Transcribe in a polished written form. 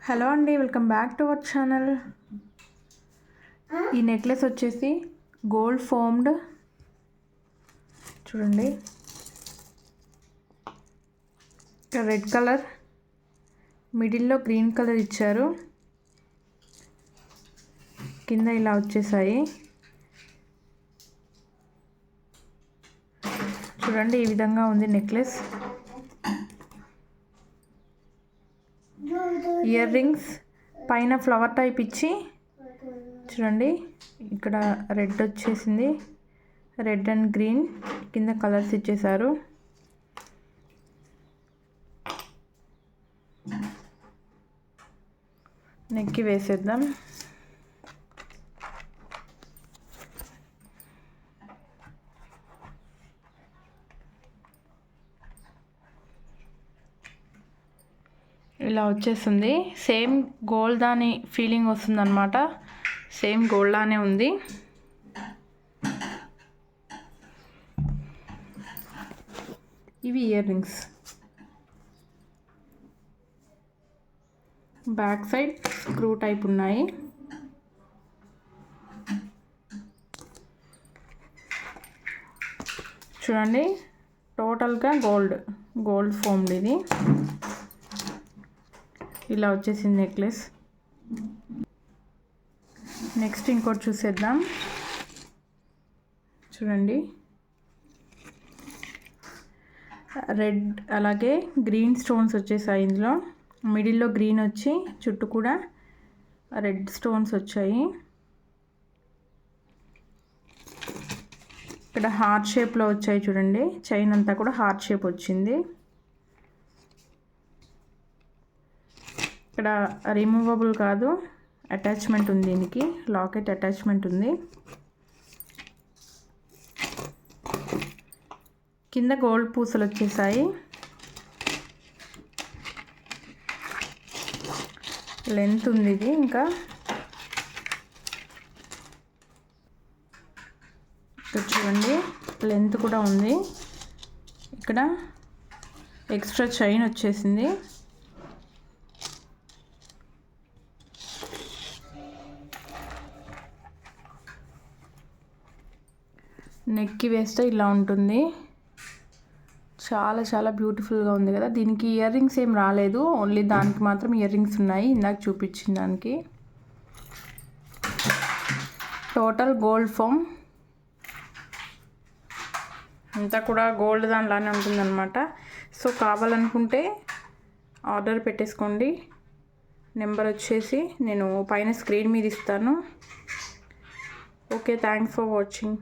Hello అండి, welcome back to our channel. ఈ necklace వచ్చేసి గోల్డ్ ఫోమ్డ్ చూడండి. రెడ్ కలర్ మిడిల్లో గ్రీన్ కలర్ ఇచ్చారు. కింద ఇలా వచ్చేసాయి చూడండి. ఈ విధంగా ఉంది నెక్లెస్. ఇయర్ రింగ్స్ పైన ఫ్లవర్ టైప్ ఇచ్చి చూడండి. ఇక్కడ రెడ్ వచ్చేసింది, రెడ్ అండ్ గ్రీన్ కింద కలర్స్ ఇచ్చేసారు. నెక్కి వేసేద్దాం. ఇలా వచ్చేస్తుంది. సేమ్ గోల్డ్ దాని ఫీలింగ్ వస్తుంది అన్నమాట. సేమ్ గోల్డ్ లానే ఉంది. ఇవి ear rings. Back side screw type ఉన్నాయి. చూడండి, టోటల్గా గోల్డ్ ఫోమ్డ్ ఇది. ఇలా వచ్చేసింది నెక్లెస్. నెక్స్ట్ ఇంకోటి చూసేద్దాం. చూడండి, రెడ్ అలాగే గ్రీన్ స్టోన్స్ వచ్చేసాయి. ఇందులో మిడిల్లో గ్రీన్ వచ్చి చుట్టూ కూడా రెడ్ స్టోన్స్ వచ్చాయి. ఇక్కడ హార్ట్ షేప్లో వచ్చాయి చూడండి. చైన్ అంతా కూడా హార్ట్ షేప్ వచ్చింది. ఇక్కడ రిమూవబుల్ కాదు, అటాచ్మెంట్ ఉంది. దీనికి లాకెట్ అటాచ్మెంట్ ఉంది. కింద గోల్డ్ పూసలు వచ్చేసాయి. లెంత్ ఉంది ఇది. ఇంకా ఇక్కడ చూడండి, లెంత్ కూడా ఉంది. ఇక్కడ ఎక్స్ట్రా చైన్ వచ్చేసింది. నెక్కి వేస్తే ఇలా ఉంటుంది. చాలా చాలా బ్యూటిఫుల్గా ఉంది కదా. దీనికి ఇయర్ రింగ్స్ ఏం రాలేదు, ఓన్లీ దానికి మాత్రం ఇయర్ రింగ్స్ ఉన్నాయి. ఇందాక చూపించిన దానికి. టోటల్ గోల్డ్ ఫోమ్ అంతా కూడా గోల్డ్ దానిలానే ఉంటుందన్నమాట. సో కావాలనుకుంటే ఆర్డర్ పెట్టేసుకోండి. నెంబర్ వచ్చేసి నేను పైన స్క్రీన్ మీద ఇస్తాను. Okay, thanks for watching.